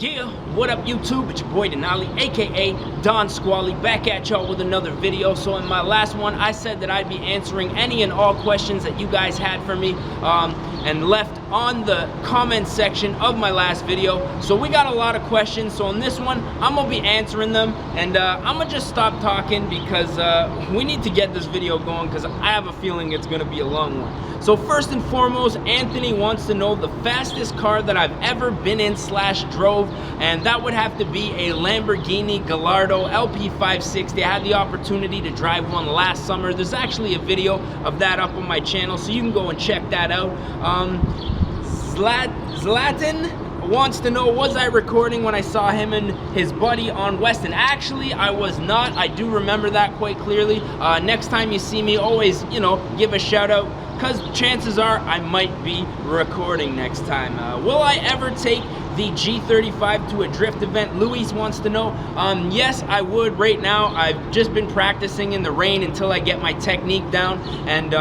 Yeah, what up YouTube? It's your boy Denali, aka Don Squally, back at y'all with another video. So in my last one, I said that I'd be answering any and all questions that you guys had for me and left on the comment section of my last video. So we got a lot of questions, so in this one, I'm gonna be answering them, and I'm gonna just stop talking because we need to get this video going because I have a feeling it's gonna be a long one. So first and foremost, Anthony wants to know the fastest car that I've ever been in / drove, and that would have to be a Lamborghini Gallardo LP560. I had the opportunity to drive one last summer. There's actually a video of that up on my channel, so you can go and check that out. Zlatan wants to know, was I recording when I saw him and his buddy on Weston? Actually, I was not. I do remember that quite clearly. Next time you see me, always, give a shout out, because chances are I might be recording next time. Will I ever take the G35 to a drift event? Luis wants to know. Yes, I would. Right now, I've just been practicing in the rain until I get my technique down, and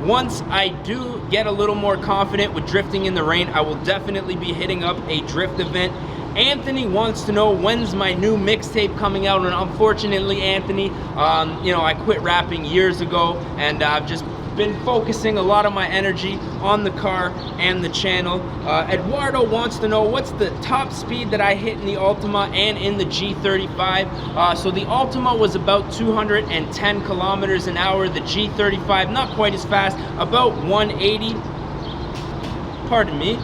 once I do get a little more confident with drifting in the rain, I will definitely be hitting up a drift event. Anthony wants to know, when's my new mixtape coming out? And unfortunately, Anthony, I quit rapping years ago, and I've just been focusing a lot of my energy on the car and the channel. Eduardo wants to know, what's the top speed that I hit in the Altima and in the G35? So the Altima was about 210 kilometers an hour. The G35, not quite as fast, about 180. Pardon me.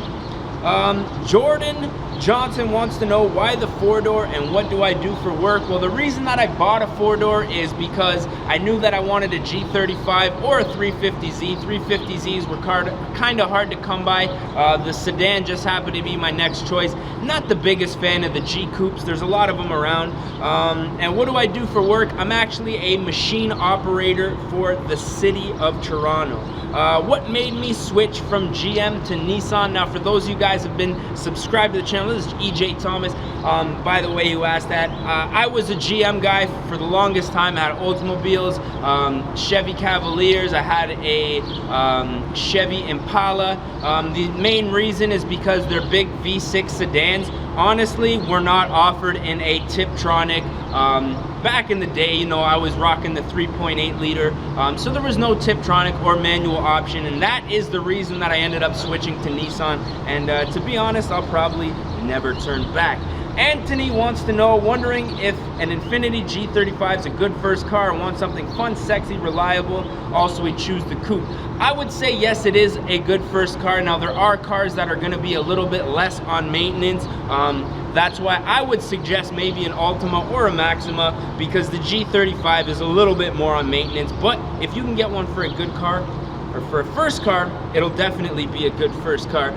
Jordan Johnson wants to know, why the 4-door and what do I do for work? Well, the reason that I bought a 4-door is because I knew that I wanted a G35 or a 350Z. 350Zs were kind of hard to come by. The sedan just happened to be my next choice. Not the biggest fan of the G coupes. There's a lot of them around. And what do I do for work? I'm actually a machine operator for the city of Toronto. What made me switch from GM to Nissan? Now, for those of you guys who have been subscribed to the channel, this is EJ Thomas, by the way, who asked that. I was a GM guy for the longest time. I had Oldsmobiles, Chevy Cavaliers, I had a Chevy Impala. The main reason is because they're big V6 sedans. Honestly, were not offered in a Tiptronic. Back in the day, I was rocking the 3.8 liter, so there was no Tiptronic or manual option, and that is the reason that I ended up switching to Nissan, and to be honest, I'll probably never turn back. Anthony wants to know, wondering if an Infiniti G35 is a good first car and wants something fun, sexy, reliable. Also, we choose the coupe. I would say yes, it is a good first car. Now, there are cars that are going to be a little bit less on maintenance. That's why I would suggest maybe an Altima or a Maxima, because the G35 is a little bit more on maintenance. But if you can get one for a good car, or for a first car, it'll definitely be a good first car.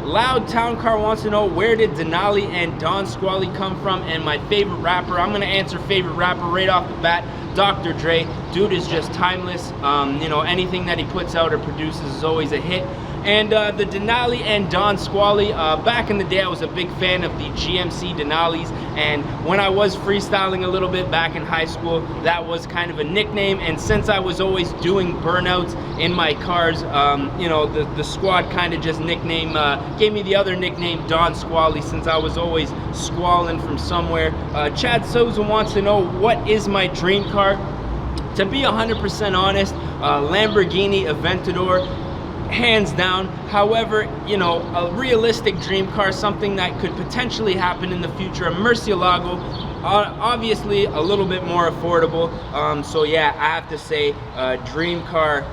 Loud Town Car wants to know, where did Denali and Don Squally come from, and my favorite rapper? I'm gonna answer favorite rapper right off the bat. Dr. Dre. Dude is just timeless. Anything that he puts out or produces is always a hit. And the Denali and Don Squally, back in the day, I was a big fan of the GMC Denalis, and when I was freestyling a little bit back in high school, that was kind of a nickname. And since I was always doing burnouts in my cars, the squad kind of just gave me the other nickname, Don Squally, since I was always squalling from somewhere. Chad Souza wants to know, what is my dream car? To be 100% honest, Lamborghini Aventador, hands down. However, a realistic dream car, something that could potentially happen in the future, a Murcielago, obviously a little bit more affordable. So yeah, I have to say dream car,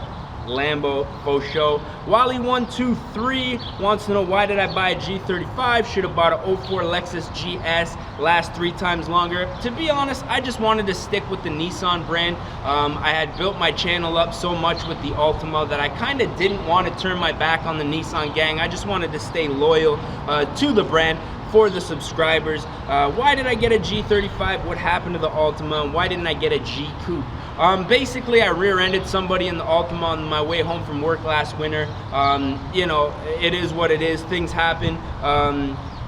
Lambo, faux show. Wally123 wants to know, why did I buy a G35? Should have bought a 04 Lexus GS, last 3 times longer. To be honest, I just wanted to stick with the Nissan brand. I had built my channel up so much with the Altima that I kind of didn't want to turn my back on the Nissan gang. I just wanted to stay loyal to the brand for the subscribers. Why did I get a G35? What happened to the Altima? And why didn't I get a G Coupe? Basically, I rear-ended somebody in the Altima on my way home from work last winter. It is what it is. Things happen.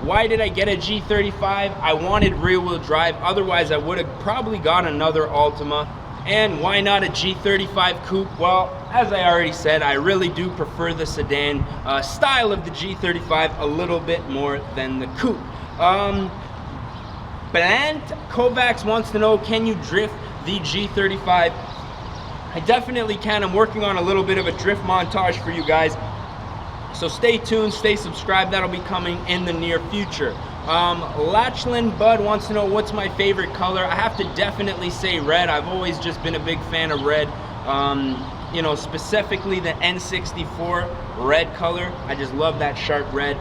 Why did I get a G35? I wanted rear-wheel drive. Otherwise, I would have probably got another Altima. And why not a G35 coupe? Well, as I already said, I really do prefer the sedan style of the G35 a little bit more than the coupe. Blant Kovacs wants to know, can you drift the G35? I definitely can. I'm working on a little bit of a drift montage for you guys. So stay tuned, stay subscribed. That'll be coming in the near future. Lachlan Bud wants to know, what's my favorite color? I have to definitely say red. I've always just been a big fan of red. You know, specifically the N64 red color. I just love that sharp red.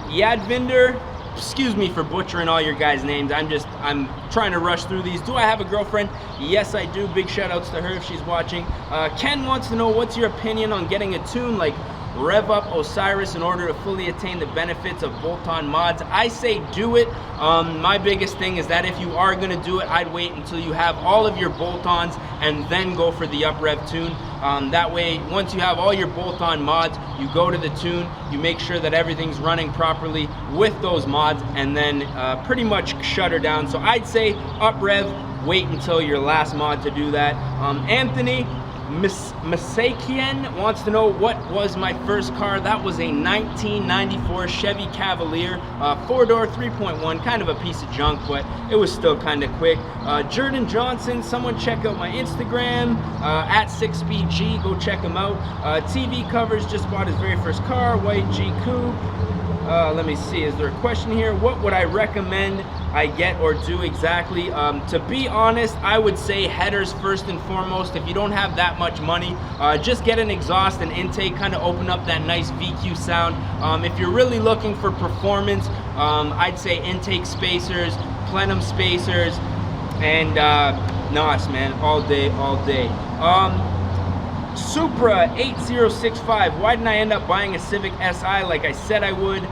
Yadvinder, excuse me for butchering all your guys' names. I'm trying to rush through these. Do I have a girlfriend? Yes, I do. Big shout outs to her if she's watching. Ken wants to know, what's your opinion on getting a tune like Rev Up Osiris in order to fully attain the benefits of bolt-on mods? I say do it. My biggest thing is that if you are going to do it, I'd wait until you have all of your bolt-ons and then go for the up rev tune. That way, once you have all your bolt-on mods, you go to the tune, you make sure that everything's running properly with those mods, and then pretty much shut her down. So I'd say up rev, wait until your last mod to do that. Anthony Masakian wants to know, what was my first car? That was a 1994 Chevy Cavalier, 4-door 3.1, kind of a piece of junk, but it was still kind of quick. Jordan Johnson, someone check out my Instagram, at 6speedg, go check him out. TV covers, just bought his very first car, white G Coupe. Let me see, is there a question here? What would I recommend I get or do exactly? To be honest, I would say headers first and foremost. If you don't have that much money, just get an exhaust and intake, kind of open up that nice VQ sound. If you're really looking for performance, I'd say intake spacers, plenum spacers, and NOS, man, all day, all day. Supra 8065, why didn't I end up buying a Civic Si like I said I would?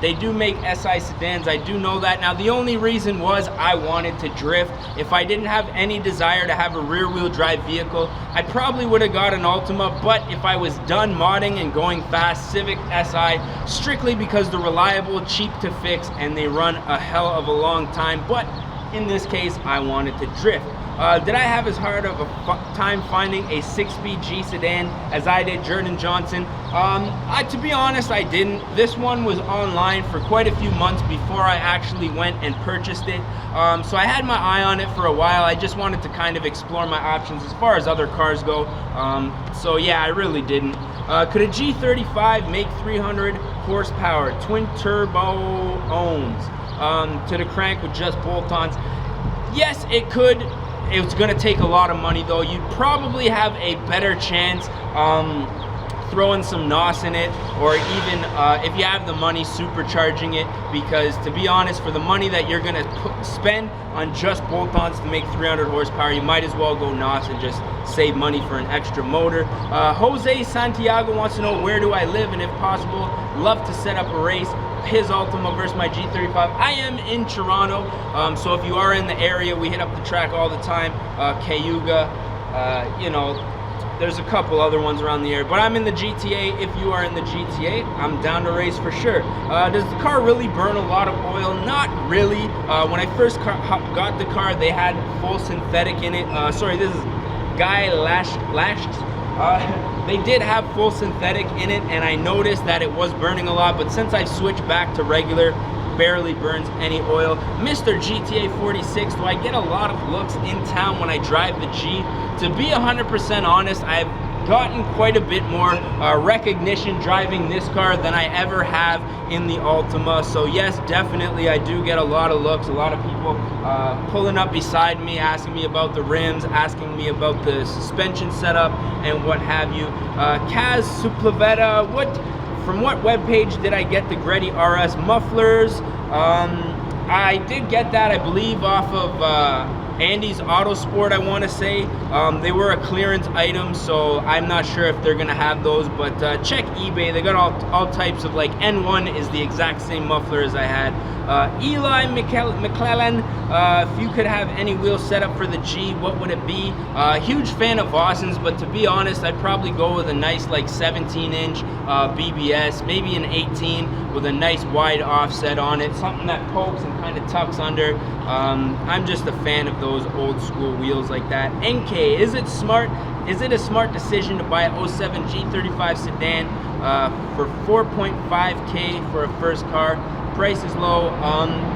They do make SI sedans, I do know that. Now the only reason was I wanted to drift. If I didn't have any desire to have a rear wheel drive vehicle, I probably would have got an Altima, but if I was done modding and going fast, Civic Si, strictly because they're reliable, cheap to fix, and they run a hell of a long time. But in this case, I wanted to drift. Did I have as hard of a time finding a 6-speed G sedan as I did, Jordan Johnson? To be honest, I didn't. This one was online for quite a few months before I actually went and purchased it. So I had my eye on it for a while. I just wanted to kind of explore my options as far as other cars go. So yeah, I really didn't. Could a G35 make 300 horsepower, twin turbo ohms to the crank with just bolt-ons? Yes, it could. It's going to take a lot of money though. You'd probably have a better chance throwing some NOS in it, or even if you have the money, supercharging it, because to be honest, for the money that you're going to spend on just bolt-ons to make 300 horsepower, you might as well go NOS and just save money for an extra motor. Jose Santiago wants to know, where do I live, and if possible, love to set up a race, his Altima versus my G35. I am in Toronto, so if you are in the area, we hit up the track all the time. Cayuga, you know, there's a couple other ones around the area, but I'm in the GTA. If you are in the GTA, I'm down to race for sure. Does the car really burn a lot of oil? Not really. When I first got the car, they had full synthetic in it. Sorry, this is Guy Lashed. They did have full synthetic in it, and I noticed that it was burning a lot, but since I've switched back to regular, barely burns any oil. Mr. GTA 46, do I get a lot of looks in town when I drive the G? To be 100% honest, I've gotten quite a bit more recognition driving this car than I ever have in the Altima. So yes, definitely I do get a lot of looks, a lot of people pulling up beside me, asking me about the rims, asking me about the suspension setup and what have you. Kaz Suplaveta, from what webpage did I get the Greddy RS mufflers? I did get that, I believe, off of Andy's Autosport, I want to say. They were a clearance item, so I'm not sure if they're gonna have those, but check eBay. They got all types of, like, N1 is the exact same muffler as I had. Eli McClellan, if you could have any wheel setup for the G, what would it be? Huge fan of Vossens, but to be honest, I'd probably go with a nice, like, 17-inch BBS, maybe an 18 with a nice wide offset on it, something that pokes and kind of tucks under. I'm just a fan of those old school wheels like that. NK, is it a smart decision to buy a 07 G35 sedan for 4.5K for a first car? price is low.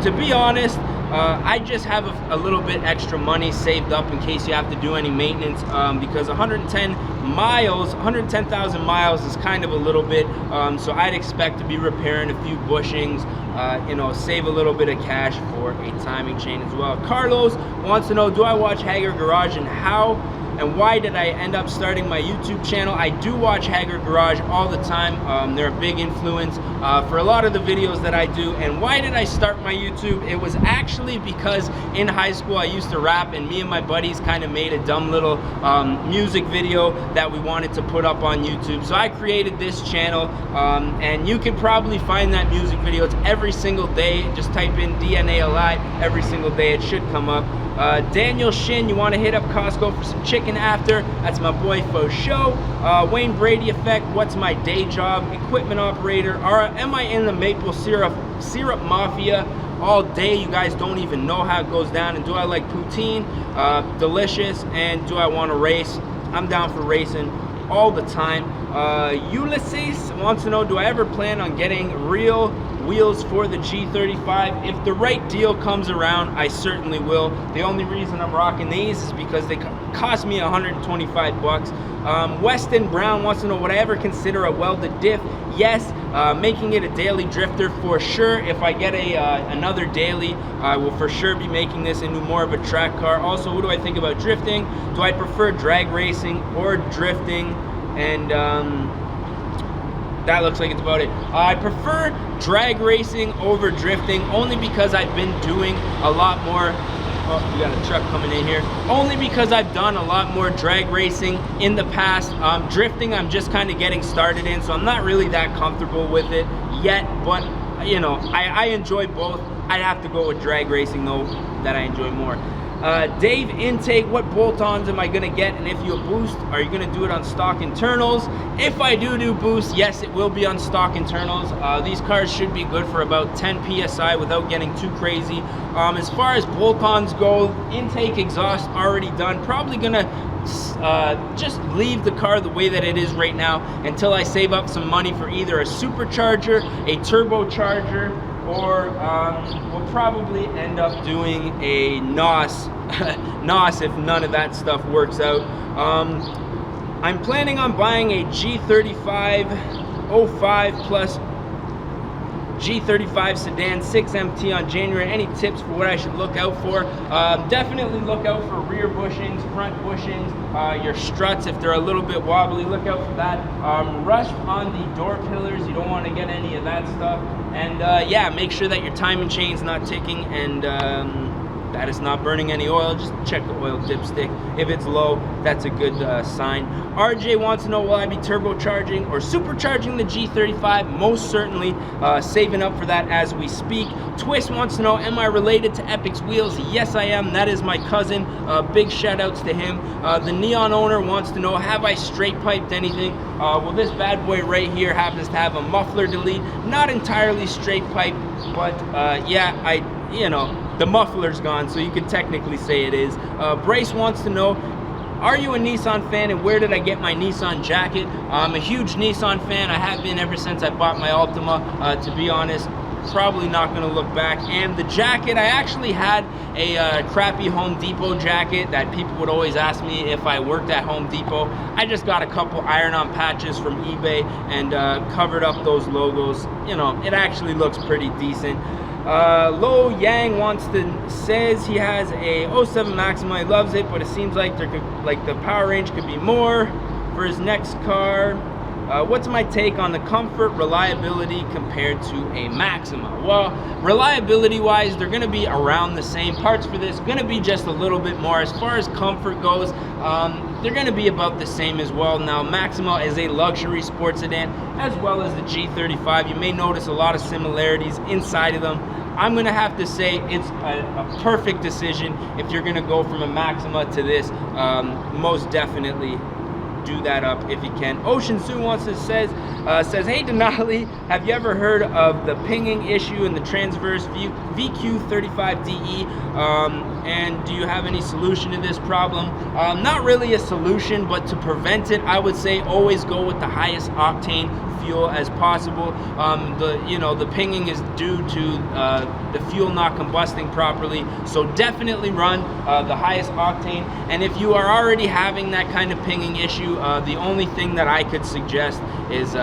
To be honest, I just have a little bit extra money saved up in case you have to do any maintenance, because 110,000 miles is kind of a little bit, so I'd expect to be repairing a few bushings, you know, save a little bit of cash for a timing chain as well. Carlos wants to know, do I watch Hager Garage, and how and why did I end up starting my YouTube channel? I do watch Hager Garage all the time. They're a big influence for a lot of the videos that I do. And why did I start my YouTube? It was actually because in high school I used to rap, and me and my buddies kind of made a dumb little music video that we wanted to put up on YouTube. So I created this channel, and you can probably find that music video. It's every single day. Just type in DNA Alive every single day. It should come up. Daniel Shin, you want to hit up Costco for some chicken after? That's my boy for show. Wayne Brady Effect, what's my day job? Equipment operator. Am I in the maple syrup mafia all day? You guys don't even know how it goes down. And do I like poutine? Delicious. And do I want to race? I'm down for racing all the time. Ulysses wants to know, do I ever plan on getting real wheels for the G35? If the right deal comes around, I certainly will. The only reason I'm rocking these is because they cost me 125 bucks. Weston Brown wants to know, would I ever consider a welded diff? Yes, making it a daily drifter for sure. If I get another daily, I will for sure be making this into more of a track car. Also, what do I think about drifting? Do I prefer drag racing or drifting? And that looks like it's about it. I prefer drag racing over drifting, only because I've been doing a lot more. Oh, we got a truck coming in here. Only because I've done a lot more drag racing in the past. Drifting, I'm just kind of getting started in, so I'm not really that comfortable with it yet. But you know, I enjoy both. I'd have to go with drag racing though, that I enjoy more. Dave Intake, what bolt-ons am I gonna get? And if you boost, are you gonna do it on stock internals? If I do boost, yes, it will be on stock internals. These cars should be good for about 10 PSI without getting too crazy. As far as bolt-ons go, intake exhaust already done. Probably gonna just leave the car the way that it is right now until I save up some money for either a supercharger, a turbocharger, or we'll probably end up doing a NOS if none of that stuff works out. I'm planning on buying a G35 05 plus G35 sedan 6MT on January. Any tips for what I should look out for? Definitely look out for rear bushings, front bushings, your struts if they're a little bit wobbly, look out for that. Rust on the door pillars, you don't want to get any of that stuff. And yeah, make sure that your timing chain's not ticking and that it's not burning any oil. Just check the oil dipstick. If it's low, that's a good sign. RJ wants to know, will I be turbocharging or supercharging the G35? Most certainly, saving up for that as we speak. Twist wants to know, am I related to Epic's Wheels? Yes, I am. That is my cousin. Big shout outs to him. The Neon owner wants to know, have I straight piped anything? Well, this bad boy right here happens to have a muffler delete. Not entirely straight pipe, but yeah, you know, the muffler's gone, so you could technically say it is. Bryce wants to know, are you a Nissan fan and where did I get my Nissan jacket? I'm a huge Nissan fan. I have been ever since I bought my Altima, to be honest. Probably not going to look back. And the jacket, I actually had a crappy Home Depot jacket that people would always ask me if I worked at Home Depot. I just got a couple iron-on patches from eBay and covered up those logos. You know, it actually looks pretty decent. Lo Yang says he has a 07 Maxima. He loves it, but it seems like the power range could be more for his next car. What's my take on the comfort, reliability compared to a Maxima? Well, reliability wise, they're gonna be around the same. Parts for this gonna be just a little bit more. As far as comfort goes, they're gonna be about the same as well. Now, Maxima is a luxury sports sedan, as well as the G35. You may notice a lot of similarities inside of them. I'm gonna have to say it's a perfect decision if you're gonna go from a Maxima to this. Most definitely do that up if you can. Ocean Zoo says, says, hey Denali, have you ever heard of the pinging issue in the transverse VQ35DE? And do you have any solution to this problem? Not really a solution, but to prevent it, I would say always go with the highest octane fuel as possible. The pinging is due to the fuel not combusting properly, so definitely run the highest octane. And if you are already having that kind of pinging issue, the only thing that I could suggest is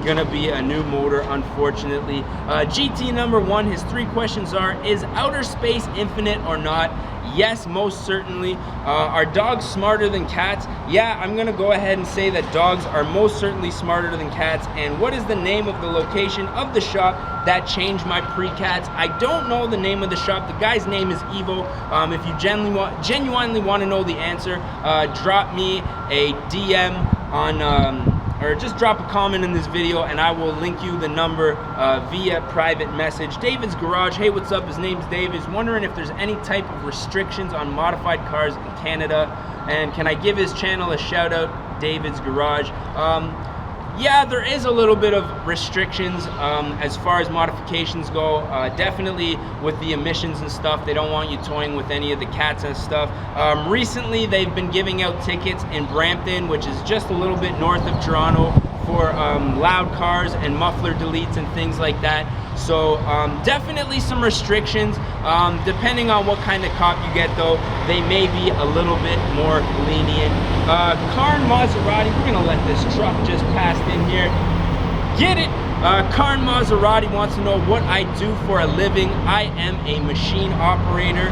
gonna be a new motor, unfortunately. GT number 1, his 3 questions are, is outer space infinite or not? Yes, most certainly. Are dogs smarter than cats? Yeah, I'm gonna go ahead and say that dogs are most certainly smarter than cats. And what is the name of the location of the shop that changed my pre-cats? I don't know the name of the shop. The guy's name is Evo. If you genuinely want to know the answer, drop me a DM on or just drop a comment in this video and I will link you the number via private message. David's Garage, hey, what's up? His name's Dave. He's wondering if there's any type of restrictions on modified cars in Canada, and can I give his channel a shout out, David's Garage? Yeah, there is a little bit of restrictions as far as modifications go. Definitely with the emissions and stuff, they don't want you toying with any of the cats and stuff. Recently, they've been giving out tickets in Brampton, which is just a little bit north of Toronto, for loud cars and muffler deletes and things like that. So definitely some restrictions. Depending on what kind of cop you get though, they may be a little bit more lenient. Karn Maserati, we're gonna let this truck just pass in here. Get it? Karn Maserati wants to know what I do for a living. I am a machine operator.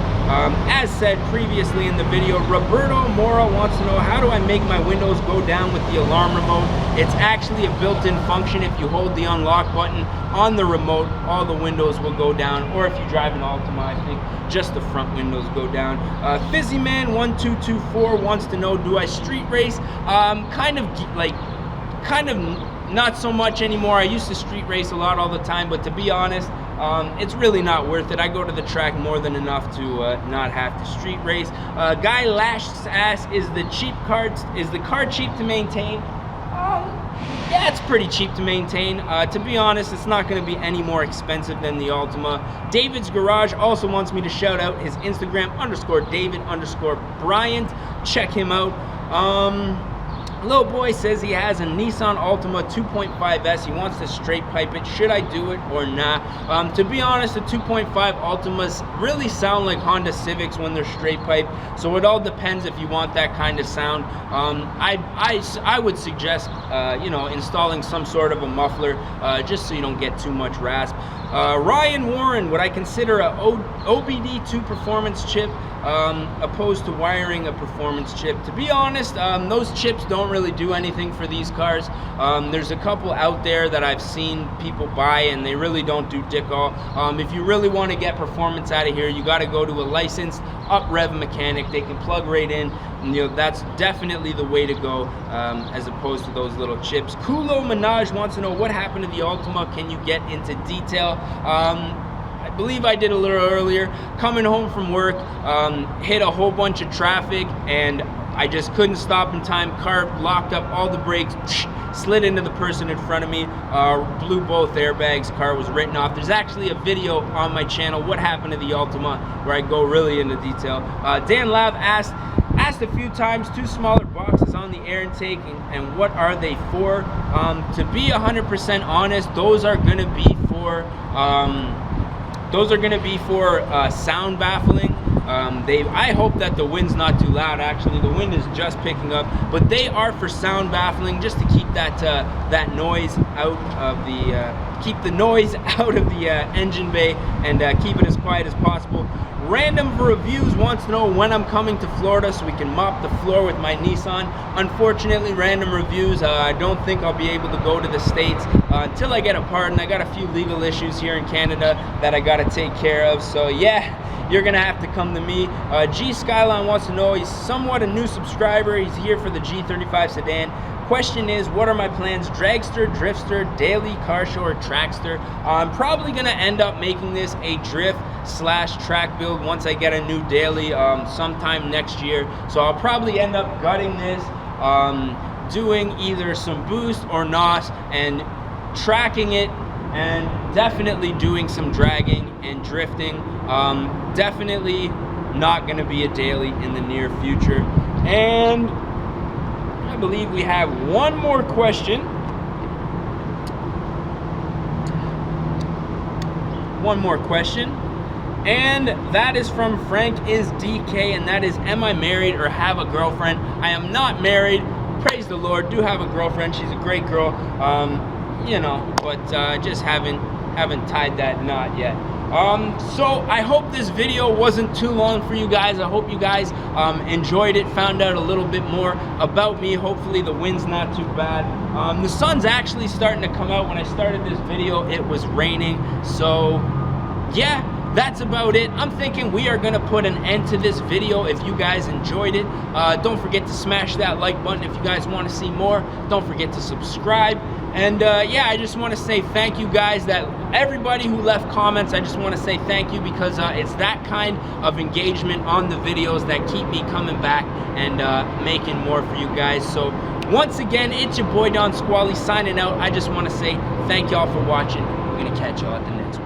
As said previously in the video, Roberto Mora wants to know, how do I make my windows go down with the alarm remote? It's actually a built-in function. If you hold the unlock button on the remote, all the windows will go down. Or if you drive an Altima, I think just the front windows go down. Fizzyman1224 wants to know, do I street race? Kind of not so much anymore. I used to street race a lot all the time, but to be honest, it's really not worth it. I go to the track more than enough to not have to street race. Guy Lash's ass, is the car cheap to maintain? Yeah, it's pretty cheap to maintain. To be honest, it's not going to be any more expensive than the Altima. David's Garage also wants me to shout out his Instagram, _David_Bryant. Check him out. Little boy says he has a Nissan Altima 2.5S. He wants to straight pipe it. Should I do it or not? To be honest, the 2.5 Altimas really sound like Honda Civics when they're straight pipe. So it all depends if you want that kind of sound. I would suggest installing some sort of a muffler just so you don't get too much rasp. Ryan Warren, would I consider a OBD2 performance chip opposed to wiring a performance chip? To be honest, those chips don't really do anything for these cars. There's a couple out there that I've seen people buy and they really don't do dick all. If you really want to get performance out of here, you got to go to a licensed up-rev mechanic. They can plug right in, and that's definitely the way to go as opposed to those little chips. Kulo Minaj wants to know, what happened to the Altima? Can you get into detail? I believe I did a little earlier. Coming home from work, hit a whole bunch of traffic and I just couldn't stop in time. Car locked up all the brakes, slid into the person in front of me, blew both airbags, car was written off. There's actually a video on my channel, What Happened to the Altima, where I go really into detail. Dan Lav asked a few times, 2 smaller boxes on the air intake, and what are they for? To be 100% honest, those are gonna be for sound baffling. I hope that the wind's not too loud. Actually, the wind is just picking up, but they are for sound baffling, just to keep that noise out of the engine bay and keep it as quiet as possible. Random for Reviews wants to know when I'm coming to Florida so we can mop the floor with my Nissan. Unfortunately, Random Reviews, I don't think I'll be able to go to the States until I get a pardon. I got a few legal issues here in Canada that I got to take care of. So yeah, you're gonna have to come to me. G Skyline wants to know, he's somewhat a new subscriber. He's here for the G35 sedan. Question is, what are my plans? Dragster, Driftster, daily, car show, or trackster? I'm probably gonna end up making this a drift/track build once I get a new daily sometime next year. So I'll probably end up gutting this, doing either some boost or NOS and tracking it, and definitely doing some dragging and drifting. Definitely not going to be a daily in the near future. And I believe we have one more question. And that is from Frank is DK, and that is, am I married or have a girlfriend? I am not married, praise the Lord. Do have a girlfriend, she's a great girl, you know, but just haven't tied that knot yet. So I hope this video wasn't too long for you guys. I hope you guys enjoyed it, found out a little bit more about me. Hopefully the wind's not too bad. The sun's actually starting to come out. When I started this video, it was raining. So yeah, that's about it. I'm thinking we are gonna put an end to this video. If you guys enjoyed it, don't forget to smash that like button. If you guys want to see more, don't forget to subscribe. And yeah, I just want to say thank you guys, that everybody who left comments, I just want to say thank you, because it's that kind of engagement on the videos that keep me coming back and making more for you guys. So once again, it's your boy Don Squally signing out. I just want to say thank y'all for watching. We're gonna catch y'all at the next one.